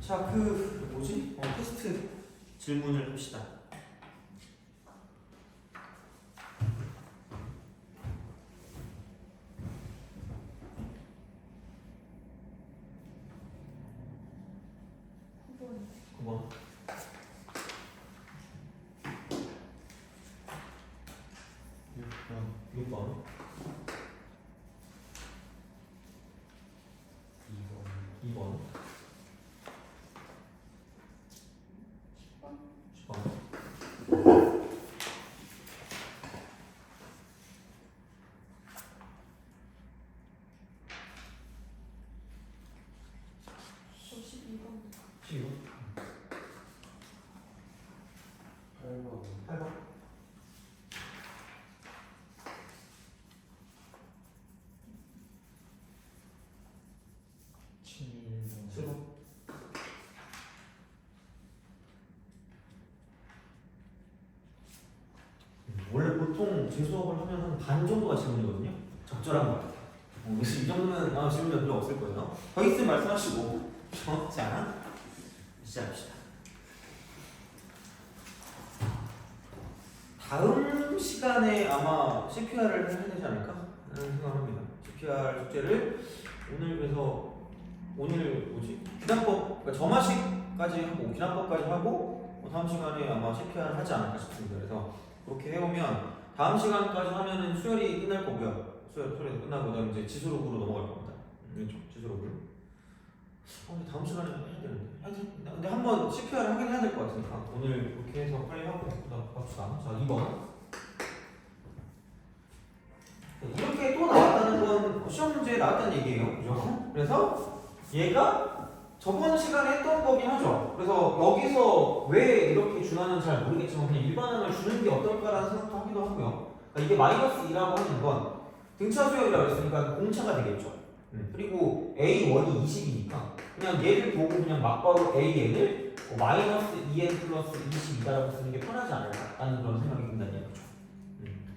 자, 그 뭐지? 테스트 질문을 합시다. 뭐? 6번. 2번. 10번. 저 12번. 12번. 8번. 7번. 원래 보통 제 수업을 하면 한 반 정도가 질문이거든요. 적절한 것 같아요. 그래서 이 정도면 질문이 필요 없을 거예요. 더 있으면 말씀하시고. 자, 시작합시다. 다음 시간에 아마 CPR을 해야 되지 않을까? 라는 생각합니다. CPR 숙제를 오늘 뭐지? 기납법, 그러니까 점화식까지 하고 기납법까지 하고 다음 시간에 아마 CPR을 하지 않을까 싶습니다. 그래서 그렇게 해오면 다음 시간까지 하면은 수열이 끝날 거고요. 수열이 끝나고 그다음 이제 지수록으로 넘어갈 겁니다. 왼쪽 지수록으로. 근데 다음 시간에 해야 되는데. 근데 한번 CPR을 하긴 해야 될 것 같으니까 오늘 그렇게 해서 빨리 하고 갑시다. 자, 2번. 이렇게 또 나왔다는 건 시험 문제에 나왔다는 얘기예요. 그죠? 그래서 얘가 저번 시간에 했던 거긴 하죠. 그래서 여기서 왜 이렇게 준하는지 잘 모르겠지만 그냥 일반항을 주는 게 어떨까라는 생각도 하기도 하고요. 그러니까 이게 마이너스 2라고 하는 건 등차 수열이라고 했으니까 공차가 되겠죠. 그리고 A1이 20이니까 그냥 얘를 보고 그냥 막바로 AN을 마이너스 2n 플러스 22다라고 쓰는 게 편하지 않을까라는 그런 생각이 든다는 얘기죠.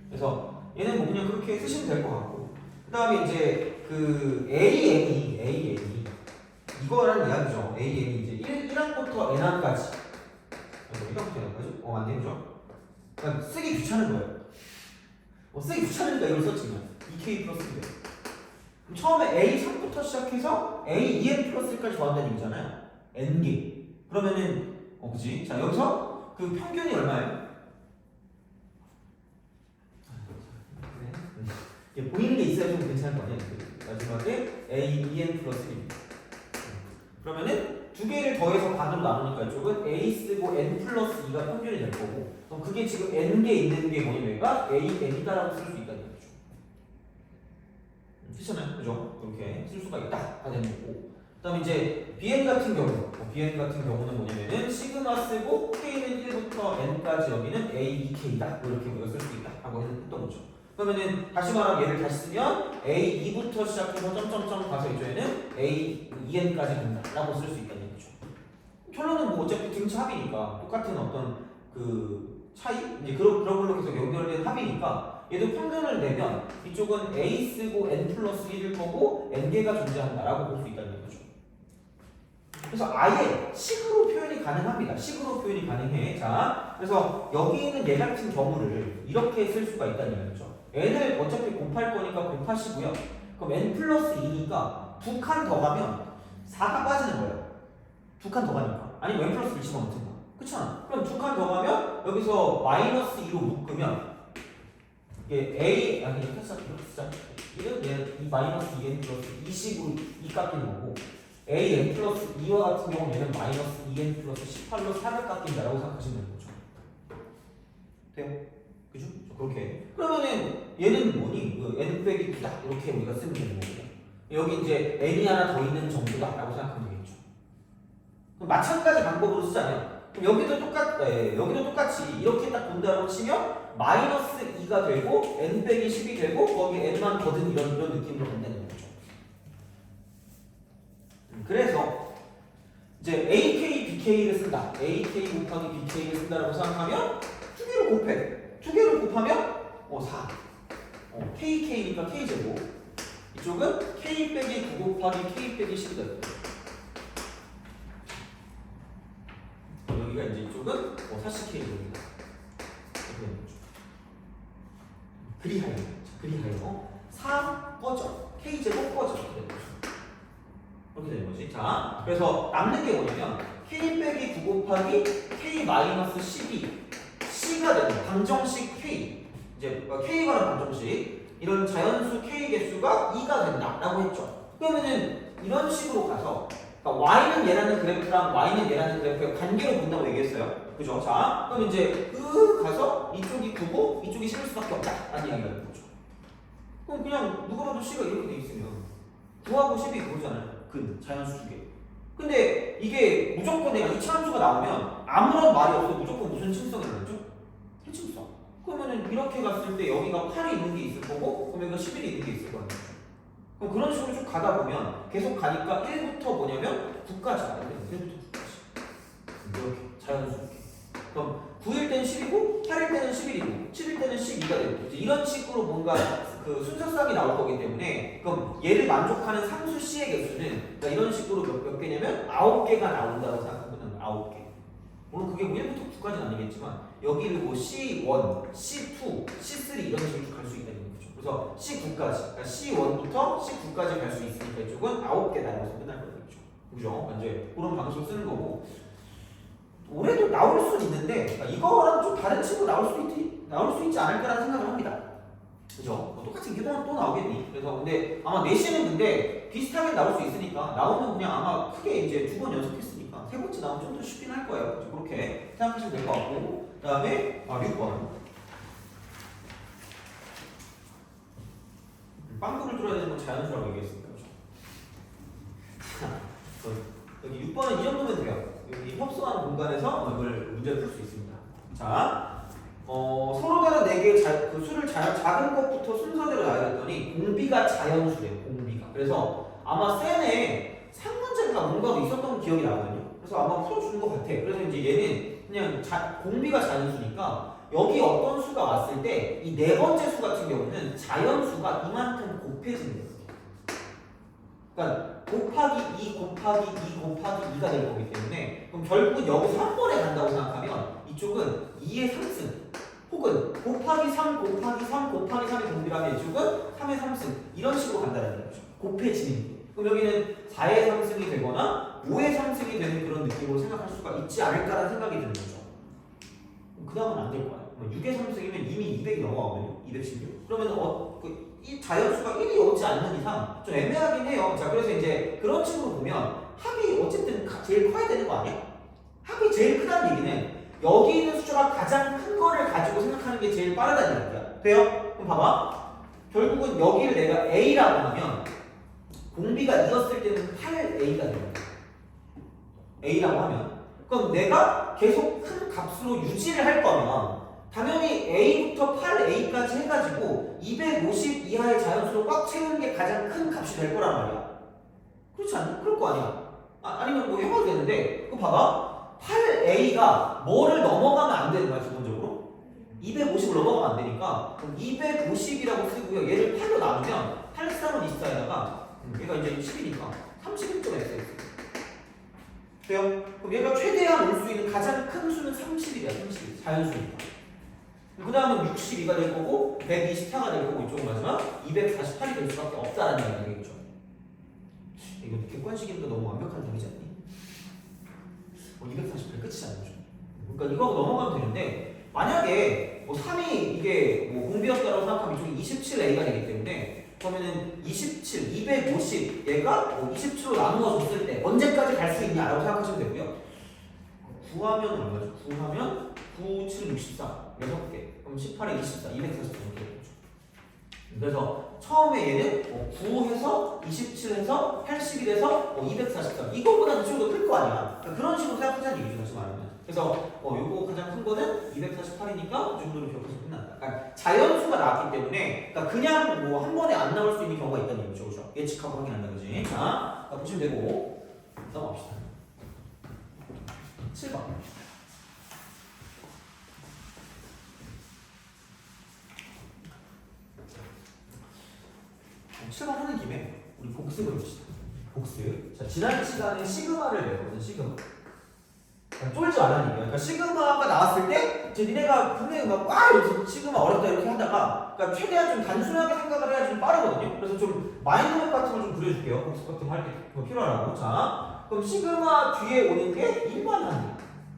그래서 얘는 뭐 그냥 그렇게 쓰시면 될 것 같고 그 다음에 이제 그 AN이 이거라는 이야기죠. AN이 이제 1항부터 N항까지 1항부터 N항까지? 맞네 그죠? 그러니까 쓰기 귀찮은 거예요. 쓰기 귀찮으니까 이걸 썼지만 2K 플러스 2 그럼 처음에 A3부터 시작해서 A2N 플러스 1까지 더한다는 얘기잖아요. N개 그러면은 그지? 자 여기서 그 평균이 얼마예요? 보이는 게 있어야 좀 괜찮을 거 아니에요? 마지막에 A2N 플러스 1 그러면은 두 개를 더해서 반으로 나누니까 이쪽은 A 쓰고 N 플러스 2가 평균이 될 거고 그럼 그게 지금 N개 있는 게 뭐냐면 얘가 AN이다라고 쓸 수 있다는 거죠. 그렇잖아요. 그죠? 이렇게 쓸 수가 있다가 되는 거고 그 다음에 이제 BN 같은 경우는 뭐냐면은 시그마 쓰고 K는 1부터 N까지 여기는 A, 2K다 이렇게 우리가 쓸 수 있다 하고 했던 거죠. 그러면은 다시 말하면 얘를 다시 쓰면 A2부터 시작해서 점점점 가서 이쪽에는 A2N까지 된다라고 쓸 수 있다는 거죠. 결론은 뭐 어차피 등차 합이니까 똑같은 어떤 그 차이 이제 그런 걸로 계속 연결된 합이니까 얘도 평균을 내면 이쪽은 A 쓰고 N 플러스 1일 거고 N개가 존재한다라고 볼 수 있다는 거죠. 그래서 아예 식으로 표현이 가능합니다. 식으로 표현이 가능해. 자, 그래서 여기 있는 얘 같은 경우를 이렇게 쓸 수가 있다는 거죠. n을 어차피 곱할 거니까 곱하시고요. 그럼 n 플러스 2니까 2칸 더 가면 4가 빠지는 거예요. 2칸 더 가니까. 아니면 n 플러스 1 집어넣든가. 그렇잖아. 그럼 2칸 더 가면 여기서 마이너스 2로 묶으면 이게 a 이렇게 쓰자. 이 마이너스 2n 플러스 20으로 2 깎이는 거고 an 플러스 2와 같은 경우는 얘는 마이너스 2n 플러스 18로 4를 깎인다라고 생각하시면 되는 거죠. 돼요? 그죠? 그렇게. 그러면은 얘는 뭐니? 그 n 빼기 2다. 이렇게 우리가 쓰면 되는 거거든요. 여기 이제 n이 하나 더 있는 정도다라고 생각하면 되겠죠. 그럼 마찬가지 방법으로 쓰자면 그럼 여기도 똑같이 이렇게 딱 본다고 치면 마이너스 2가 되고 n 빼기 10이 되고 거기 n만 거든 이런 느낌으로 간다는 거죠. 그래서 이제 AK, BK를 쓴다. AK 곱하기 BK를 쓴다라고 생각하면 두 개를 곱해. 두 개를 곱하면 4. KK니까 K제곱. 이쪽은 K 빼기 9 곱하기 K 빼기 10이 돼요. K를 봅니다. 이렇게 되는 거죠. 그리하여. 자, 그리하여 4 꺼져. K제곱 꺼져. 이렇게 되는 거죠. 이렇게 되는 거지. 자, 그래서 남는 게 뭐냐면 K 빼기 9 곱하기 K 마이너스 12 C가 되는 방정식 K. 이제 K가 는 방정식. 이런 자연수 K 개수가 2가 된다라고 했죠. 그러면은 이런 식으로 가서 그러니까 Y는 얘라는 그래프랑 Y는 얘라는 그래프의 관계로 본다고 얘기했어요. 그죠? 자, 그럼 이제 가서 이쪽이 9고 이쪽이 11 수밖에 없다라는 이야기가 되는 거죠. 그럼 그냥 누가 봐도 C가 이렇게 돼 있으면 9하고 10이 그거잖아요. 자연수 두 개. 근데 이게 무조건 내가 이차함수가 나오면 아무런 말이 없어도 무조건 무슨 층성이 나왔죠? 해층성. 그러면은 이렇게 갔을 때 여기가 8이 있는 게 있을 거고 그럼 여기가 11이 있는 게 있을 거아니에요. 그럼 그런 식으로 쭉 가다 보면 계속 가니까 1부터 뭐냐면 9까지 가야 돼요. 1부터 9까지. 이렇게 자연수 이렇게. 그럼 9일 때는 10이고 8일 때는 11이고 7일 때는 12가 되고 이런 식으로 뭔가 그 순서상이 나올 거기 때문에 그럼 얘를 만족하는 상수 C의 개수는 그러니까 이런 식으로 몇 개냐면 9개가 나온다고 생각하면 9개. 물론 그게 뭐 1부터 9까지는 아니겠지만 여기를 뭐 C1, C2, C3 이런 식으로 갈 수 있다는 거죠. 그래서 C9까지, 그러니까 C1부터 C9까지 갈 수 있으니까 이쪽은 9개 나눠서 끝날 거겠죠. 그죠? 이제 그런 방식을 쓰는 거고 올해도 나올 수는 있는데 그러니까 이거랑 좀 다른 식으로 나올 수 있지 않을까라는 생각을 합니다. 그죠? 뭐 똑같은 기동은 또 나오겠니? 그래서 근데 아마 내시는 근데 비슷하게 나올 수 있으니까 나오면 그냥 아마 크게 이제 2번 연속했으니까 세 번째 나오면 좀 더 쉽긴 할 거예요. 그렇게 생각하시면 될 것 같고 그 다음에 6번 빵구를 뚫어야 되는 건 자연수라고 얘기했으니까 그죠? 여기 6번은 이 정도면 돼요. 여기 협소한 공간에서 이걸 문제를 풀 수 있습니다. 자, 서로 다른 4개의 그 수를 작은 것부터 순서대로 나열했더니 공비가 자연수래요. 공비가. 그래서 아마 쌤에 상문제가 뭔가 있었던 기억이 나거든요. 그래서 아마 풀어주는 것 같아. 그래서 이제 얘는 그냥 공비가 자연수니까 여기 어떤 수가 왔을 때 이 네 번째 수 같은 경우는 자연수가 이만큼 곱해지는 거예요. 그러니까 곱하기 2 곱하기 2 곱하기 2가 될 거기 때문에 그럼 결국은 여기서 한 번에 간다고 생각하면 이쪽은 2의 3승 혹은 곱하기 3 곱하기 3 곱하기 3의 공비라면 이쪽은 3의 3승 이런 식으로 간다는 거죠. 곱해지는 게. 그럼 여기는 4의 3승이 되거나 5의 3승이 되는 그런 느낌으로 생각할 수가 있지 않을까라는 생각이 드는 거죠. 그 다음은 안 될 거야. 6의 3승이면 이미 200이 넘어가거든요. 216. 그러면 이 자연수가 1이 오지 않는 이상 좀 애매하긴 해요. 자, 그래서 이제 그런 식으로 보면 합이 어쨌든 제일 커야 되는 거 아니야? 합이 제일 크다는 얘기는 여기 있는 숫자가 가장 큰 거를 가지고 생각하는 게 제일 빠르다는 얘기야. 돼요? 그럼 봐봐. 결국은 여기를 내가 A라고 하면 공비가 이었을 때는 8A가 됩니다. A라고 하면 그럼 내가 계속 큰 값으로 유지를 할 거면 당연히 A부터 8A까지 해가지고 250 이하의 자연수로 꽉 채우는 게 가장 큰 값이 될 거란 말이야. 그렇지 않니? 그럴 거 아니야. 아니면 뭐 해봐도 되는데 그거 봐봐. 8A가 뭐를 넘어가면 안 되는 거야 기본적으로? 250을 넘어가면 안 되니까 그럼 250이라고 쓰고요. 얘를 8로 나누면 8, 3은 24에다가 얘가 이제 10이니까 31.x 돼요? 그럼 얘가 최대한 올 수 있는 가장 큰 수는 30이야. 30 자연수니까. 그 다음은 62가 될 거고 124가 될 거고 이쪽은 마지막 248이 될 수밖에 없다라는 얘기겠죠. 이거 객관식이니까 너무 완벽한 답이지 않니? 248 끝이지 않죠. 그러니까 이거 넘어가면 되는데 만약에 뭐 3이 이게 뭐 공비였다고 생각하면 이쪽이 27A가 되기 때문에 그러면은 27, 250 얘가 뭐 27로 나누어 줬을 때 언제까지 갈 수 있냐라고 생각하시면 되고요. 9하면 얼마죠? 9하면 9, 7, 64 6개 그럼 18에 24, 244 이렇게 되죠. 그래서 처음에 얘는 9해서 27해서 81해서 243 이거보다는 좀 더 클 거 아니야. 그러니까 그런 식으로 생각하자는 얘기죠. 다시 말하면. 그래서 요거 가장 큰 거는 248이니까 이 정도로 기억하시면 끝난다. 그러니까 자연수가 나왔기 때문에 그러니까 그냥 뭐 한 번에 안 나올 수 있는 경우가 있다는 얘기죠. 그렇죠? 예측하고 확인한다는 거지. 자, 보시면 되고 넘어갑시다. 7번. 7번 하는 김에 우리 복습을 봅시다. 복습. 자, 지난 시간에 시그마를 배웠거든. 시그마. 쫄지 말라는 얘기야. 그러니까 시그마가 나왔을 때 이제 니네가 분명히 이러면서 시그마 어렵다 이렇게 하다가 그러니까 최대한 좀 단순하게 생각을 해야 좀 빠르거든요. 그래서 좀 마인드맵 같은 걸 좀 그려줄게요. 복습 같은 거 할 때 필요하라고. 자, 그럼 시그마 뒤에 오는 게 일반 한계.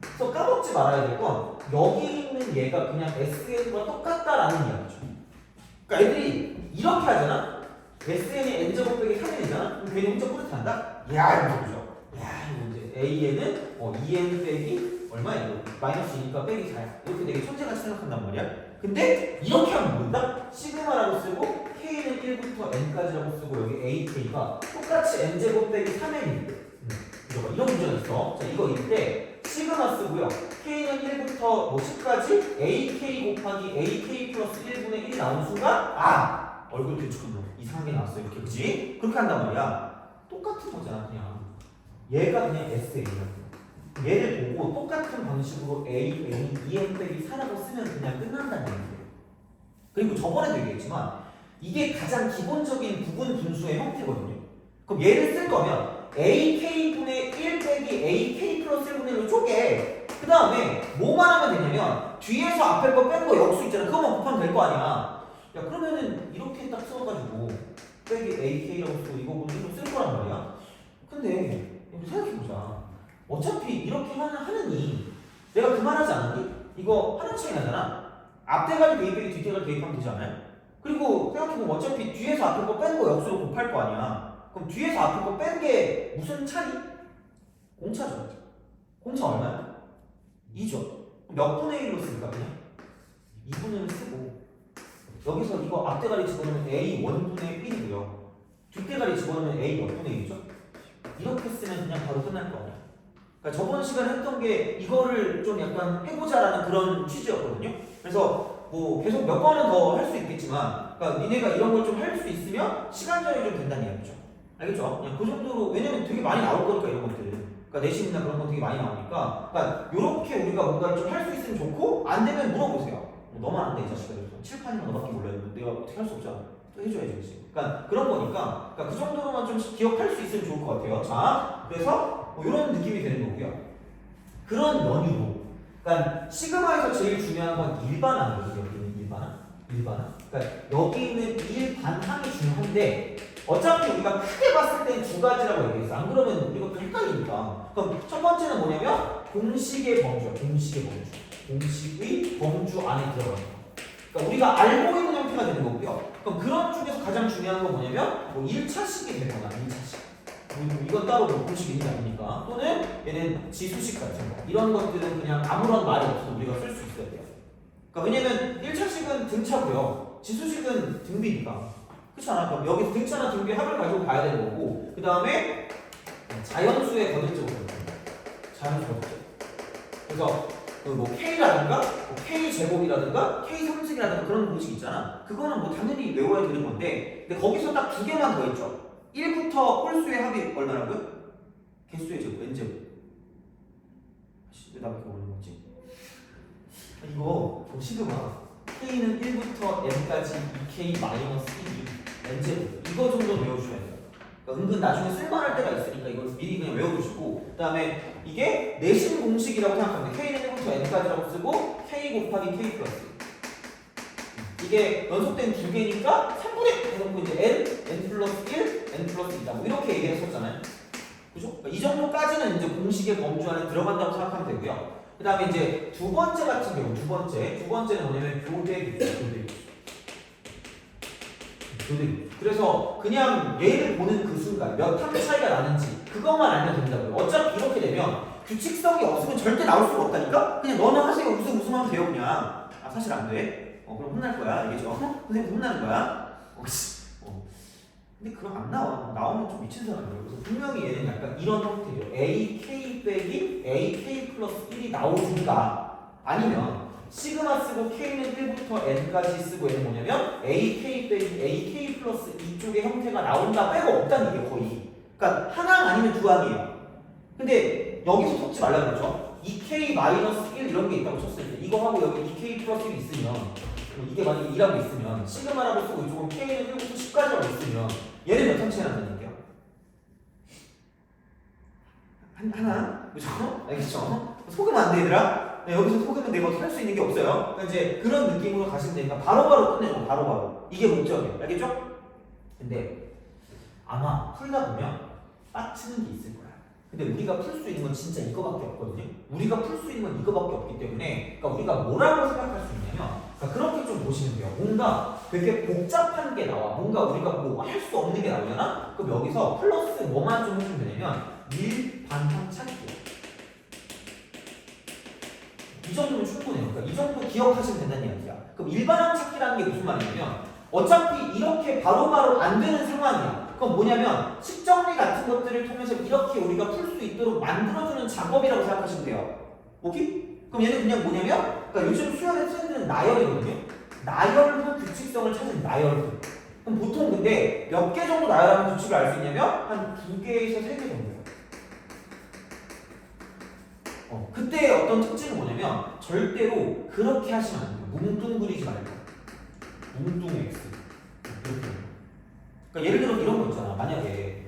그래서 까먹지 말아야 될 건 여기 있는 얘가 그냥 SN과 똑같다라는 이야기죠. 그러니까 애들이 이렇게 하잖아. SN이 N제곱 빼기 3N이잖아. 그럼 괜히 혼자 뿌듯한다? 야, 이러면서 보죠. 야, 이거 이제 AN은 2N 빼기 얼마야 이거? 마이너스 2니까 빼기 4야. 이렇게 되게 천재같이 생각한단 말이야. 근데 이렇게 하면 모른다? 시그마라고 쓰고 K는 1부터 N까지라고 쓰고 여기 AK가 똑같이 N제곱 빼기 3N인데 이런 문제가 있어. 자, 이거 이때 시그마 쓰고요. K는 1부터 10까지 AK 곱하기 AK 플러스 1분의 1이 나오는 순간 얼굴 대충 이상하게 나왔어. 이렇게 그치? 그렇게 한단 말이야. 똑같은 거잖아 그냥. 얘가 그냥 SA야. 얘를 보고 똑같은 방식으로 A, N, EN 빼기 4라고 쓰면 그냥 끝난다는 얘기예요. 그리고 저번에도 얘기했지만 이게 가장 기본적인 부분 분수의 형태거든요. 그럼 얘를 쓸 거면 AK분의 1 빼기 AK 플러스 1분의 1로 쪼개. 그 다음에 뭐만 하면 되냐면 뒤에서 앞에 거 뺀 거 역수 있잖아. 그것만 곱하면 될 거 아니야. 야 그러면은 이렇게 딱 써가지고 빼기 AK라고 쓰고 이거 보면 좀 쓸 거란 말이야. 근데 생각해보자. 어차피 이렇게 하느니 내가 그 말 하지 않았니? 이거 하나 차이 나잖아. 앞대가리 대입 빼기 뒷대가리 대입하면 되지 않아요? 그리고 생각해보면 어차피 뒤에서 앞에 거 뺀 거 역수로 곱할 거 아니야. 그럼 뒤에서 앞에 거 뺀 게 무슨 차니? 공차죠. 공차 얼마야? 2죠. 몇 분의 1로 쓸까 그냥? 2분의 1 쓰고 여기서 이거 앞대가리 집어넣으면 A 원분의 1이고요. 뒷대가리 집어넣으면 A 몇 분의 1이죠? 이렇게 쓰면 그냥 바로 끝날 거 아니야. 그러니까 저번 시간에 했던 게 이거를 좀 약간 해보자라는 그런 취지였거든요. 그래서 뭐 계속 몇 번은 더 할 수 있겠지만 그러니까 니네가 이런 걸 좀 할 수 있으면 시간 절약이 좀 된다는 이야기죠. 알겠죠? 그냥 그 정도로 왜냐면 되게 많이 나올 거니까 이런 것들. 그러니까 내신이나 그런 건 되게 많이 나오니까 그러니까 이렇게 우리가 뭔가를 좀 할 수 있으면 좋고 안 되면 물어보세요. 너만 안 돼 이 자식아. 칠판이면 너밖에 몰라. 내가 어떻게 할 수 없잖아. 또 해줘야지. 그치? 그러니까 그런 거니까 그러니까 그 정도로만 좀 기억할 수 있으면 좋을 것 같아요. 자, 그래서 뭐 이런 느낌이 되는 거고요. 그런 연유로 그러니까 시그마에서 제일 중요한 건 일반항이거든요. 여기는 일반항. 그러니까 여기 있는 일반항이 중요한데 어차피 우리가 크게 봤을 땐 두 가지라고 얘기했어. 안 그러면 우리가 또 헷갈리니까. 그럼 첫 번째는 뭐냐면 공식의 범주야. 공식의 범주 안에 들어가는 거. 그러니까 우리가 알고 있는 형태가 되는 거고요. 그럼 그런 쪽에서 가장 중요한 건 뭐냐면 뭐 1차식이 되거나 2차식. 이건 따로 뭐 공식이 있는 게 아니니까. 또는 얘는 지수식 같은 거. 이런 것들은 그냥 아무런 말이 없어도 우리가 쓸 수 있어야 돼요. 그러니까 왜냐면 1차식은 등차고요. 지수식은 등비니까. 그렇지 않아? 그럼 여기서 등차나 등비의 합을 가지고 봐야 되는 거고 그 다음에 자연수의 거듭적으로 자연수 거듭적. 그래서 뭐 K라든가 뭐 K제곱이라든가 K3승이라든가 그런 공식 있잖아. 그거는 뭐 당연히 외워야 되는 건데 근데 거기서 딱 두 개만 더 있죠. 1부터 홀수의 합이 얼마라고요? 개수의 제곱, N제곱. 왜 나밖에 모르는 거지? 이거 시그마 K는 1부터 N까지 2K-1이 N제곱. 이거 정도 외워주셔야 돼요. 그러니까 은근 나중에 쓸만할 때가 있으니까 이걸 미리 그냥 외워두시고 그 다음에 이게 내신 공식이라고 생각하면 K는 1부터 N까지라고 쓰고 K 곱하기 K 플러스 이게 연속된 두 개니까 3분의 해놓고 이제 N 플러스 1, N 플러스 2다 뭐 이렇게 얘기를 했었잖아요. 그죠? 그러니까 이 정도까지는 이제 공식의 범주 안에 들어간다고 생각하면 되고요. 그 다음에 이제 두 번째 같은 경우 두 번째는 뭐냐면 교대기수. 그래서 그냥 얘를 보는 그 순간 몇 항 차이가 나는지 그것만 알면 된다고요. 어차피 이렇게 되면 규칙성이 없으면 절대 나올 수가 없다니까? 그냥 너는 하세요. 웃으면 돼요 그냥. 사실 안 돼. 그럼 혼날 거야. 알겠죠? 선생님 혼나는 거야. 근데 그럼 안 나와. 나오면 좀 미친 사람이에요. 그래서 분명히 얘는 약간 이런 형태예요. AK 빼기 AK 플러스 1이 나오든가 아니면 시그마 쓰고 K는 1부터 N까지 쓰고 얘는 뭐냐면 AK 빼기 AK 플러스 2쪽의 형태가 나온다 빼고 없다는 얘기예요 거의. 그러니까 한 항 아니면 두 항이에요. 근데 여기서 속지 말라고 그러죠. 2K-1 이런 게 있다고 쳤을 때 이거 하고 여기 2K 플러스 1이 있으면 이게 만약에 2라고 있으면 시그마라고 쓰고 이쪽은 K는 1부터 10까지라고 있으면 얘는 몇 항 차이 난다는 얘기예요? 하나? 그죠? 알겠죠? 속으면 안 돼, 얘들아. 네, 여기서 속으면 내가 어떻게 할 수 있는 게 없어요. 그러니까 이제 그런 느낌으로 가시면 되니까 바로바로 끝내줘, 바로바로. 이게 목적이에요. 알겠죠? 근데 아마 풀다 보면 빡치는 게 있을 거야. 근데 우리가 풀 수 있는 건 진짜 이거밖에 없거든요. 우리가 풀 수 있는 건 이거밖에 없기 때문에 그러니까 우리가 뭐라고 생각할 수 있냐면 그러니까 그렇게 좀 보시면 돼요. 뭔가 되게 복잡한 게 나와. 뭔가 우리가 뭐 할 수 없는 게 나오잖아? 그럼 여기서 플러스 뭐만 좀 해주면 되냐면 일반항 찾기야. 이 정도면 충분해요. 그러니까 이 정도 기억하시면 된다는 이야기야. 그럼 일반항 찾기라는 게 무슨 말이냐면 어차피 이렇게 바로바로 안 되는 상황이야. 그건 뭐냐면 식정리 같은 것들을 통해서 이렇게 우리가 풀 수 있도록 만들어주는 작업이라고 생각하시면 돼요. 오케이? 그럼 얘는 그냥 뭐냐면 그러니까 요즘 수학의 트렌드는 나열이거든요. 나열후 규칙성을 찾은 나열후. 그럼 보통 근데 몇 개 정도 나열하면 규칙을 알 수 있냐면 한 2개에서 3개 정도예요. 그때 어떤 특징은 뭐냐면 절대로 그렇게 하시면 안 돼요. 뭉뚱그리지 말고 뭉뚱 X 이렇게. 그러니까 예를 들어 이런 거 있잖아. 만약에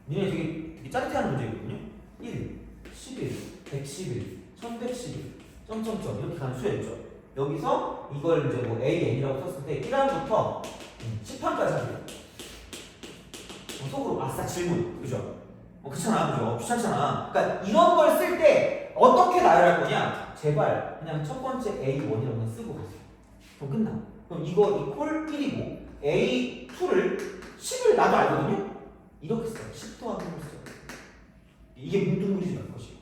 니네 되게 짜릿한 문제거든요. 1, 11, 111, 1111 점점점 이렇게 가는 수야 있죠. 여기서 이걸 이제 뭐 A, N이라고 썼을 때 1항부터 10항까지 하세요. 속으로 아싸 질문 그죠? 그렇잖아 그죠? 귀찮잖아. 그러니까 이런 걸 쓸 때 어떻게 나열할 거냐? 제발 그냥 첫 번째 A1이라고 그냥 쓰고 가세요. 그럼 끝나. 그럼 이거 이퀄 1이고 A2를 10을 나도 알거든요? 이렇게 써요. 10 더하기 1을 써요. 이게 뭉뚱그리지 말 것이고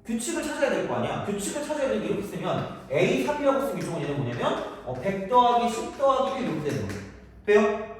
규칙을 찾아야 될 거 아니야? 규칙을 찾아야 되는 게 이렇게 쓰면 A3이라고 쓰면 이쪽은 얘는 뭐냐면 100 더하기 10 더하기 1 이렇게 되는 거예요. 돼요?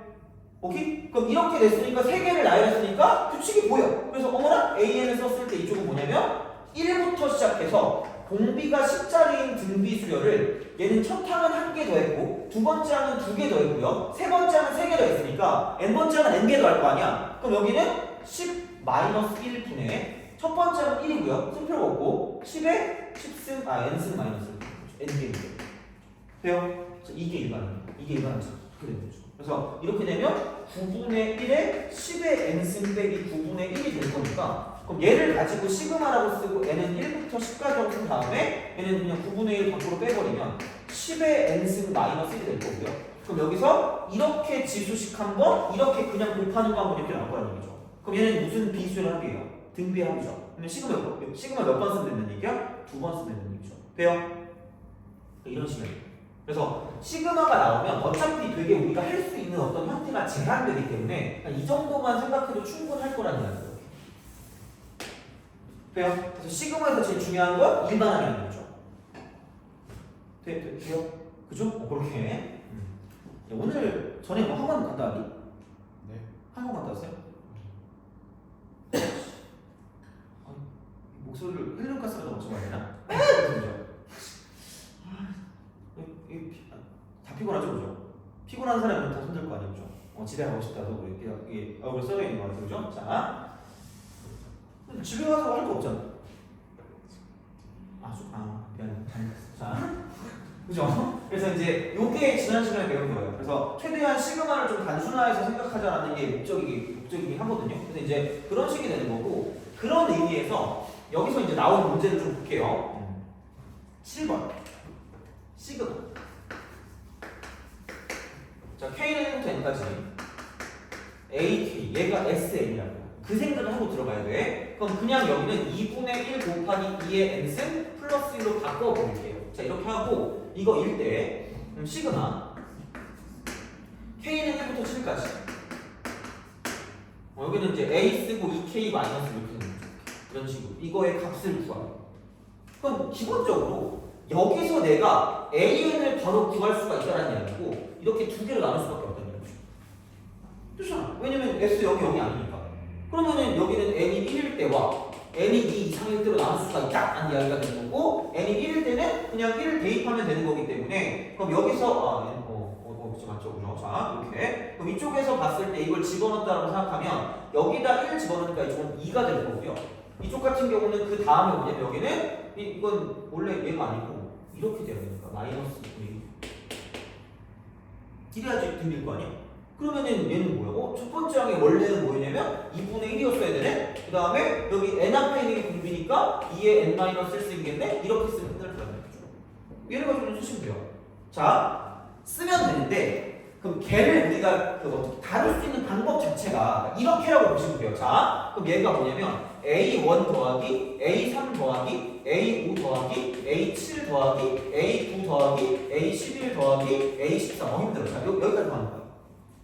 오케이? 그럼 이렇게 됐으니까 3개를 나열했으니까 규칙이 보여. 그래서 어머나 AN을 썼을 때 이쪽은 뭐냐면 1부터 시작해서 공비가 10자리인 등비 수열을 얘는 첫 항은 1개 더했고 두 번째 항은 2개 더했고요. 세 번째 항은 3개 더했으니까 n번째 항은 n개 더할 거 아니야. 그럼 여기는 10 마이너스 1분의 첫 번째 항은 1이고요. 쓸 필요가 없고 10에 10승 n승 마이너스 n개입니다. 돼요? 이게 일반항. 이게 일반항. 그렇게 되는 거죠. 그래서 이렇게 되면 9분의 1에 10의 n승 빼기 9분의 1이 될 거니까 그럼 얘를 가지고 시그마라고 쓰고 n은 1부터 10까지 쓴 다음에 얘는 그냥 9분의 1 밖으로 빼버리면 10의 n승 마이너스 1이 될 거고요. 그럼 여기서 이렇게 지수식 한 번, 이렇게 그냥 곱하는 거 한 번 이렇게 나올 거라는 얘기죠. 그럼 얘는 무슨 비수열 합이에요? 등비의 합이죠. 그러면 시그마 몇 번 쓰면 된다는 얘기야? 2번 쓰면 된다는 얘기죠. 돼요? 이런 식이에요. 그래서 시그마가 나오면 어차피 되게 우리가 할 수 있는 어떤 형태가 제한되기 때문에 이 정도만 생각해도 충분할 거라는 이야기예요. 돼요? 그래서 시그마에서 제일 중요한 건 일반항이라는 거죠. 돼요? 그죠? 그렇게. 오늘 전에 뭐 학원 갔다 왔니? 네. 학원 갔다 왔어요? 목소리를 헬륨가스라도 맞춰봐야 되나? 그죠? 다 피곤하죠, 그죠? 피곤한 사람은 다 손들 거 아니에요, 그죠? 집에 가고 싶다도 이게 얼굴 써져 있는 거 같아요, 그죠? 자, 집에 가서 할 거 없잖아. 미안해. 자, 그죠? 그래서 이제 요게 지난 시간에 배운 거예요. 그래서 최대한 시그마를 좀 단순화해서 생각하자라는 게 목적이긴 하거든요. 그래서 이제 그런 식이 되는 거고 그런 의미에서 여기서 이제 나온 문제를 좀 볼게요. 7번 시그마. 자, K는 1부터 N까지 AK, 얘가 SN이라고 그 생각을 하고 들어가야 돼. 그럼 그냥 여기는 2분의 1 곱하기 2의 N승 플러스 1로 바꿔볼게요. 자, 이렇게 하고 이거 1대 시그마 K는 1부터 7까지 여기는 이제 A 쓰고 2K 마이너스 이렇게 되는 거죠. 이런 식으로 이거의 값을 구하래. 그럼 기본적으로 여기서 내가 AN을 바로 구할 수가 있다는 이야기고 이렇게 두 개로 나눌 수밖에 없다는 얘기죠. 그렇잖아. 왜냐면 S 0이 0이 아니니까. 그러면은 여기는 n이 1일 때와 n이 2 이상일 때로 나눌 수가 있다는 이야기가 되는 거고 n이 1일 때는 그냥 1을 대입하면 되는 거기 때문에 그럼 여기서 그렇죠 맞죠 그죠? 자 이렇게 그럼 이쪽에서 봤을 때 이걸 집어넣었다고 생각하면 여기다 1을 집어넣으니까 이쪽은 2가 될 거고요. 이쪽 같은 경우는 그 다음에 뭐냐면 여기는 이건 원래 얘가 아니고 이렇게 돼야 되니까 마이너스 1 이래야지 등일 거 아니야? 그러면은 얘는 뭐야? 첫 번째 항의 원래는 뭐였냐면 2분의 1이었어야 되네? 그 다음에 여기 n 앞에 있는 게 분비니까 2의 n-1쓰겠네? 이렇게 쓰면 끝날 거야. 얘를 가지고 쓰시면 돼요. 자, 쓰면 되는데 그럼 걔를 우리가 어떻게 다룰 수 있는 방법 자체가 이렇게라고 보시면 돼요. 자, 그럼 얘가 뭐냐면 A1 더하기 A3 더하기 A5 더하기 A7 더하기 A9 더하기 A11 더하기 A13 힘들어. 자, 여기까지 하는 거야.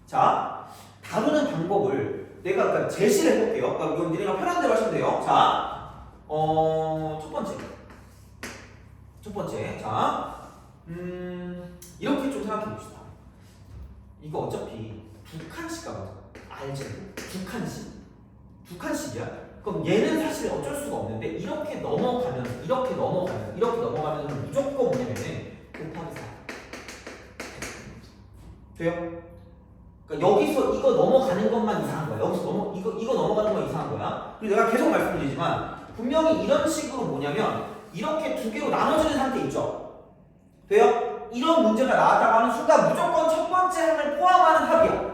자, 다루는 방법을 내가 아까 제시를 해볼게요. 그러니까 이건 니네가 편한 대로 하시면 돼요. 자, 첫 번째. 자, 이렇게 좀 생각해 봅시다. 이거 어차피 두 칸씩 가거든. 알지? 두 칸씩이야. 그럼 얘는 사실 어쩔 수가 없는데 이렇게 넘어가면서 무조건 뭐냐면은 곱하기 4. 돼요? 그러니까 여기서 이거 넘어가는 것만 이상한 거야. 여기서 이거 넘어가는 건 이상한 거야. 그리고 내가 계속 말씀드리지만 분명히 이런 식으로 뭐냐면 이렇게 두 개로 나눠지는 상태 있죠. 돼요? 이런 문제가 나왔다고 하는 순간 무조건 첫 번째 항을 포함하는 합이야.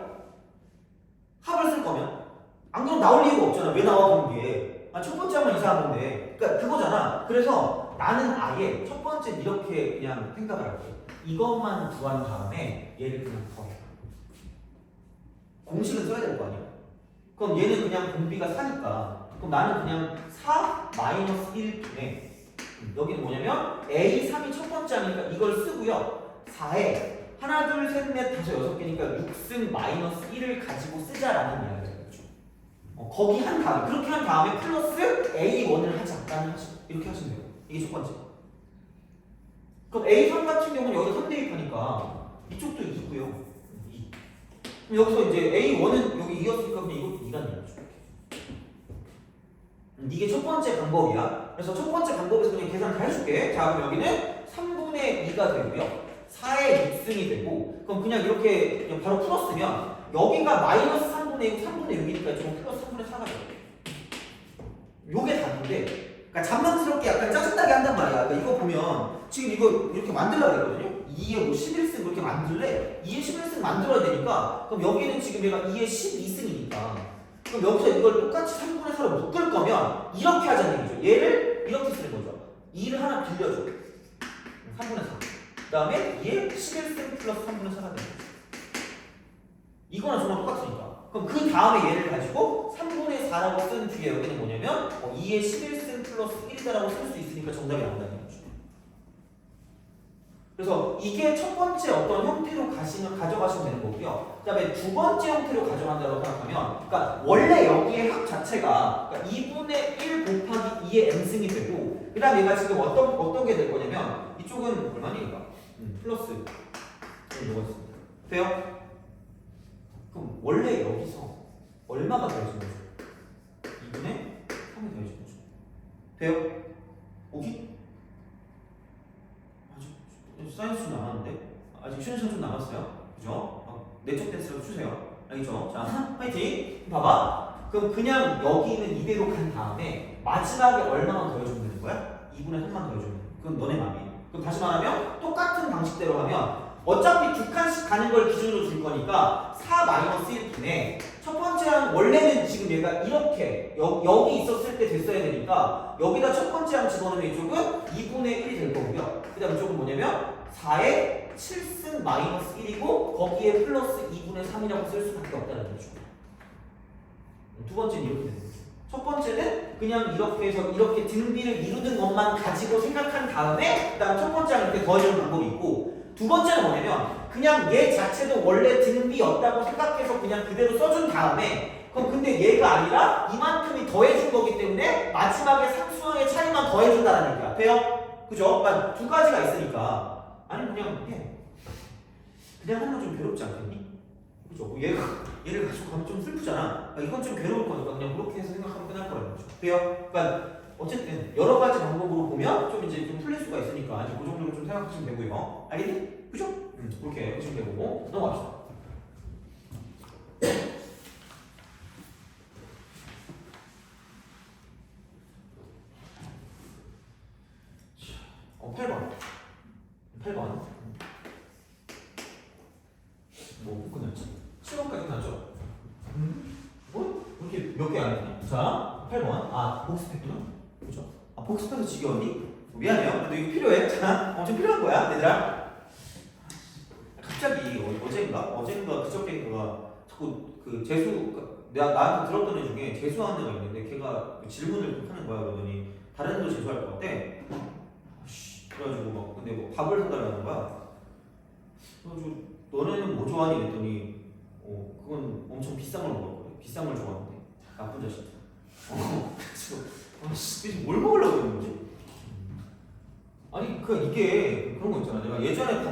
합을 쓸 거면 안 그러면 나올 이유가 없잖아. 왜 나와 그런 게? 첫 번째 항은 이상한 건데. 그러니까 그거잖아. 그래서 나는 아예 첫 번째 이렇게 그냥 생각을 할게. 이것만 구한 다음에 얘를 그냥 더해. 공식은 써야 될 거 아니야. 그럼 얘는 그냥 공비가 4니까 그럼 나는 그냥 4 마이너스 1분의 여기는 뭐냐면 A3이 첫 번째 항이니까 이걸 쓰고요. 4에 하나 둘 셋 넷 다섯 여섯 개니까 6승 마이너스 1을 가지고 쓰자라는 이야기죠. 거기 한 다음에 그렇게 한 다음에 플러스 A1을 하자라는 이렇게 하시면 돼요. 이게 첫 번째. 그럼 A3 같은 경우는 여기 3 대입하니까 이쪽도 2고요. 2. 그럼 여기서 이제 A1은 여기 2였으니까 그냥 이것도 2가 되죠. 이게 첫 번째 방법이야. 그래서 첫 번째 방법에서 그냥 계산 다 해줄게. 자, 그럼 여기는 3분의 2가 되고요. 4의 6승이 되고, 그럼 그냥 이렇게 그냥 바로 풀었으면 여기가 마이너스 3분의 6, 3분의 6이니까 지금 플러스 3분의 4가 돼요. 요게 답인데, 그러니까 잔망스럽게 약간 짜증나게 한단 말이야. 그러니까 이거 보면 지금 이거 이렇게 만들려고 했거든요. 2의 뭐 11승 그렇게 만들래? 2의 11승 만들어야 되니까, 그럼 여기는 지금 얘가 2의 12승이니까. 그럼 여기서 이걸 똑같이 3분의 4로 묶을 거면 이렇게 하자는 얘기죠. 얘를 이렇게 쓰는 거죠. 2를 하나 빌려줘. 3분의 4. 그 다음에 얘 11승 플러스 3분의 4가 되는 거죠. 이거는 정말 똑같으니까. 그럼 그 다음에 얘를 가지고 3분의 4라고 쓴 뒤에 여기는 뭐냐면 2의 11승 플러스 1이다라고 쓸 수 있으니까 정답이 나온다는 거죠. 그래서 이게 첫 번째 어떤 형태로 가져가시면 되는 거고요. 그 다음에 두 번째 형태로 가져간다고 생각하면, 그러니까 원래 여기의 합 자체가 그러니까 2분의 1 곱하기 2의 m승이 되고, 그 다음에 얘가 지금 어떤 게 될 거냐면, 이쪽은 얼마니까? 플러스. 이거 있습니다. 돼요? 그럼 원래 여기서 얼마가 더해진 거죠? 2분의 3이 더해진 거죠. 돼요? 오케이? 사이언스 좀 남았는데? 아직 쉬는 시간 좀 남았어요. 그죠? 내적 댄스라도 추세요. 알겠죠? 자, 화이팅! 봐봐. 그럼 그냥 여기 있는 이대로 간 다음에 마지막에 얼마만 더해주면 되는 거야? 2분의 3만 더해주면. 그건 너네 맘이야. 그럼 다시 말하면 똑같은 방식대로 하면 어차피 두 칸씩 가는 걸 기준으로 줄 거니까 4-1분의 첫 번째 항 원래는 지금 얘가 이렇게 여기 있었을 때 됐어야 되니까 여기다 첫 번째 항 집어넣으면 이쪽은 2분의 1이 될 거고요. 그 다음 이쪽은 뭐냐면 4의 7승 마이너스 1이고 거기에 플러스 2분의 3이라고 쓸 수밖에 없다는 거죠. 두 번째는 이렇게 되는 거죠. 첫 번째는 그냥 이렇게 해서 이렇게 등비를 이루는 것만 가지고 생각한 다음에 그 다음 첫 번째 항 이렇게 더해주는 방법이 있고, 두 번째는 뭐냐면 그냥 얘 자체도 원래 등비였다고 생각해서 그냥 그대로 써준 다음에 그럼 근데 얘가 아니라 이만큼이 더해준 거기 때문에 마지막에 상수항의 차이만 더해준다는 얘기야. 돼요? 그죠? 그러니까 두 가지가 있으니까 아니 그냥 해. 그냥 하면 좀 괴롭지 않겠니? 그죠? 얘를 가지고 가면 좀 슬프잖아. 그러니까 이건 좀 괴로울 거니까 그냥 그렇게 해서 생각하면 끝날 거라는 거죠. 돼요? 그러니까 어쨌든 여러 가지 방법으로 보면 좀 이제 좀 풀릴 수가 있으니까 이제 그 정도로 좀 생각하시면 되고요. 알겠니? 그죠? 그렇게 하시면 되고 넘어갑시다. 자, 8번 뭐 끝났지? 7번까지 아 복습했구나. 그죠? 아 복습해서 지겨웠니? 미안해요. 근데 이거 필요해. 자, 엄청 필요한 거야, 얘들아. 갑자기 어젠가 그저께인가 자꾸 그 재수 내가 나한테 들었던 애 중에 재수하는 애가 있는데 걔가 질문을 하는 거야. 그러더니 다른 애도 재수할 것 같대. 그래가지고 막 근데 뭐 밥을 사달라는 거야. 그래가지고 너네는 뭐 좋아하니? 그랬더니 그건 엄청 비싼 걸 먹을 거래. 비싼 걸 좋아하는데 나쁜 자식. 그래서 뭘 먹으려고 그러는 거지? 아니 이게 그런 거 있잖아. 내가 예전에